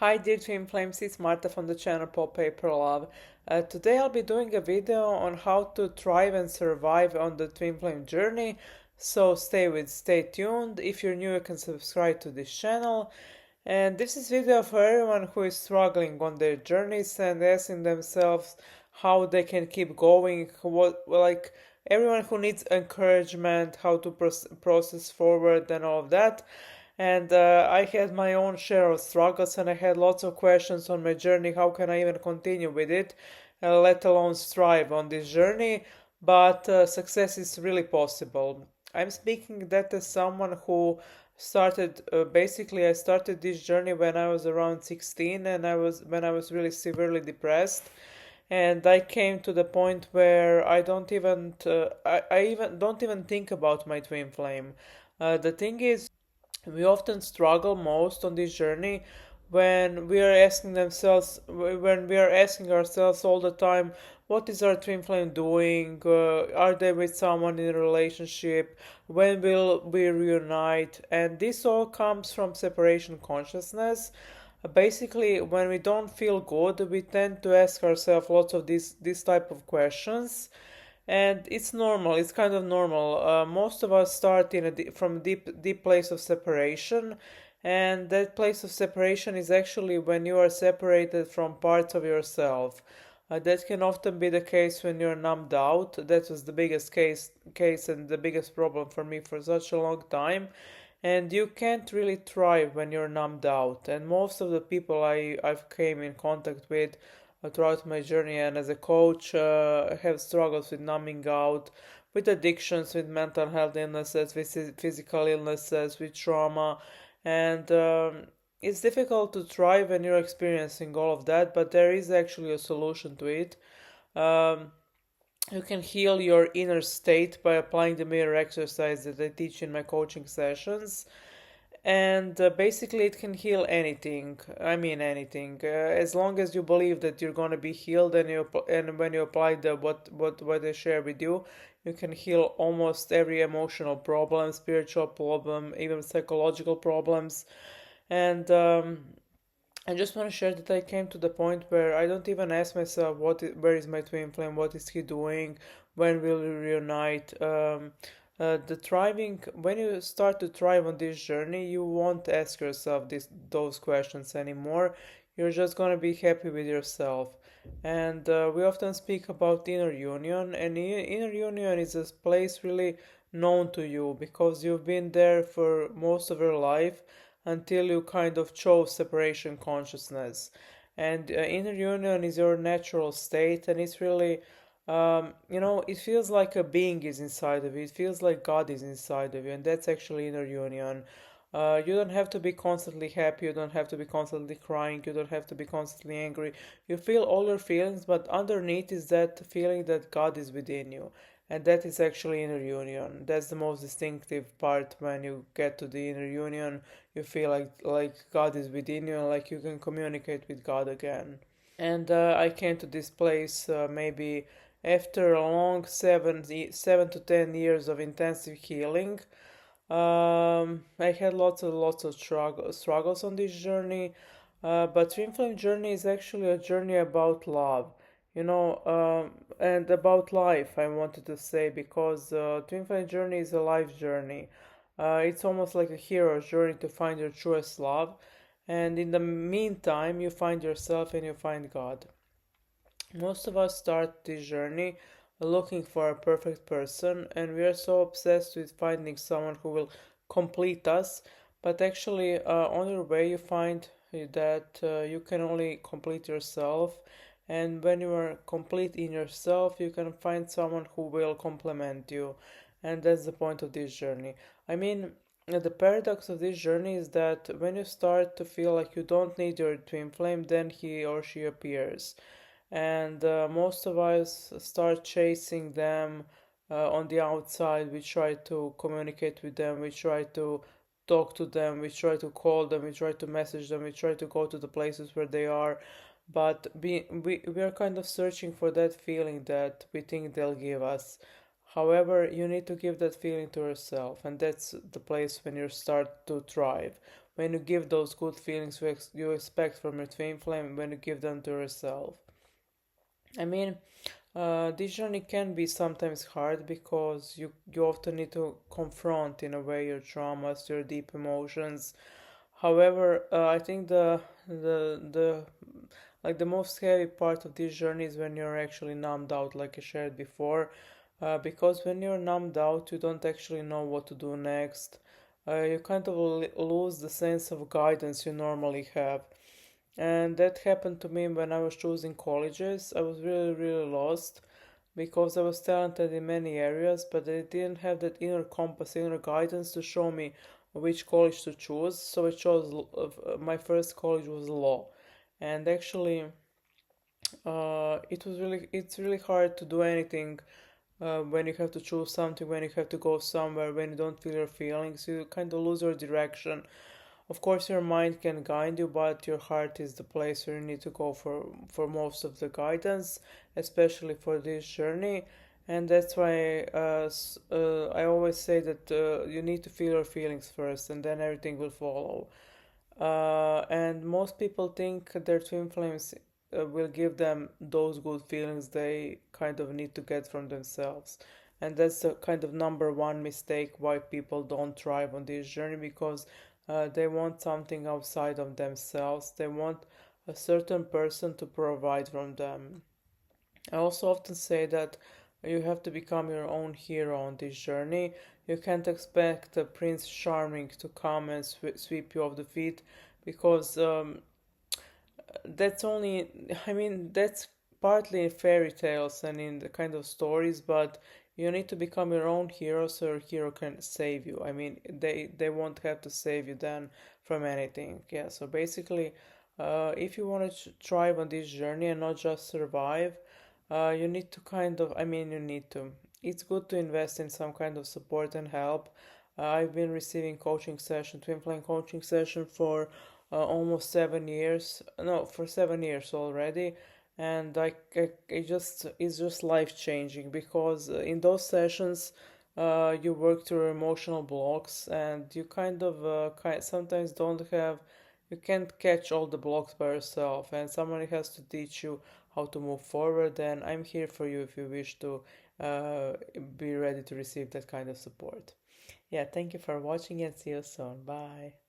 Hi dear Twin Flames, it's Marta from the channel Pop Paper Love. Today I'll be doing a video on how to thrive and survive on the Twin Flame journey. So stay tuned. If you're new, you can subscribe to this channel. And this is video for everyone who is struggling on their journeys and asking themselves how they can keep going. Everyone who needs encouragement, how to process forward and all of that. And I had my own share of struggles and I had lots of questions on my journey. How can I even continue with it, let alone strive on this journey? But success is really possible. I'm speaking that as someone who basically I started this journey when I was around 16 and when I was really severely depressed, and I came to the point where I even don't even think about my twin flame. The thing is, we often struggle most on this journey when we are asking ourselves all the time, what is our twin flame doing? Are they with someone in a relationship? When will we reunite? And this all comes from separation consciousness. Basically, when we don't feel good, we tend to ask ourselves lots of this type of questions, and it's normal. It's kind of normal. Most of us start from deep place of separation, and that place of separation is actually when you are separated from parts of yourself. That can often be the case when you're numbed out. That was the biggest case and the biggest problem for me for such a long time. And you can't really thrive when you're numbed out. And most of the people I've came in contact with throughout my journey and as a coach have struggles with numbing out, with addictions, with mental health illnesses, with physical illnesses, with trauma, and it's difficult to thrive when you're experiencing all of that, but there is actually a solution to it. Um, you can heal your inner state by applying the mirror exercise that I teach in my coaching sessions, and basically it can heal anything. I mean anything, as long as you believe that you're gonna be healed, and when you apply the what I share with you, you can heal almost every emotional problem, spiritual problem, even psychological problems. And I just want to share that I came to the point where I don't even ask myself where is my twin flame, what is he doing, when will we reunite. The thriving When you start to thrive on this journey, you won't ask yourself those questions anymore. You're just gonna be happy with yourself. And we often speak about inner union, and inner union is a place really known to you because you've been there for most of your life until you kind of chose separation consciousness. And inner union is your natural state, and it's really, it feels like a being is inside of you. It feels like God is inside of you, and that's actually inner union. You don't have to be constantly happy, you don't have to be constantly crying, you don't have to be constantly angry. You feel all your feelings, but underneath is that feeling that God is within you. And that is actually inner union. That's the most distinctive part. When you get to the inner union, you feel like God is within you and like you can communicate with God again. And I came to this place maybe after a long 7 to 10 years of intensive healing. I had lots of struggles on this journey, but Twin Flame journey is actually a journey about love, and about life. I wanted to say because Twin Flame journey is a life journey. It's almost like a hero's journey to find your truest love, and in the meantime, you find yourself and you find God. Most of us start this journey looking for a perfect person, and we are so obsessed with finding someone who will complete us. But actually, on your way, you find that you can only complete yourself, and when you are complete in yourself, you can find someone who will complement you, and that's the point of this journey. I mean, the paradox of this journey is that when you start to feel like you don't need your twin flame, then he or she appears, and most of us start chasing them on the outside. We try to communicate with them, we try to talk to them, we try to call them, we try to message them, we try to go to the places where they are, but we are kind of searching for that feeling that we think they'll give us. However, you need to give that feeling to yourself, and that's the place when you start to thrive. When you give those good feelings you expect from your twin flame, when you give them to yourself. I mean, this journey can be sometimes hard because you often need to confront in a way your traumas, your deep emotions. However, I think the like the most heavy part of this journey is when you're actually numbed out, like I shared before, because when you're numbed out, you don't actually know what to do next. You kind of lose the sense of guidance you normally have. And that happened to me when I was choosing colleges. I was really, really lost because I was talented in many areas, but I didn't have that inner compass, inner guidance to show me which college to choose. So I chose my first college was law, and actually, it's really hard to do anything when you have to choose something, when you have to go somewhere, when you don't feel your feelings, you kind of lose your direction. Of course, your mind can guide you, but your heart is the place where you need to go for most of the guidance, especially for this journey. And that's why I always say that you need to feel your feelings first, and then everything will follow. And most people think their twin flames will give them those good feelings they kind of need to get from themselves. And that's the kind of number one mistake why people don't thrive on this journey, because they want something outside of themselves. They want a certain person to provide from them. I also often say that you have to become your own hero on this journey. You can't expect Prince Charming to come and sweep you off the feet, because that's only, I mean, that's partly in fairy tales and in the kind of stories, but you need to become your own hero so your hero can save you. I mean, they won't have to save you then from anything. Yeah, so basically, if you want to thrive on this journey and not just survive, you need to kind of, I mean, you need to. It's good to invest in some kind of support and help. I've been receiving coaching session, twin flame coaching session for almost 7 years. No, for 7 years already, and it just it's just life changing, because in those sessions, you work through emotional blocks, and you kind of sometimes don't have you can't catch all the blocks by yourself, and someone has to teach you how to move forward. And I'm here for you if you wish to uh, be ready to receive that kind of support. Yeah, thank you for watching and see you soon. Bye.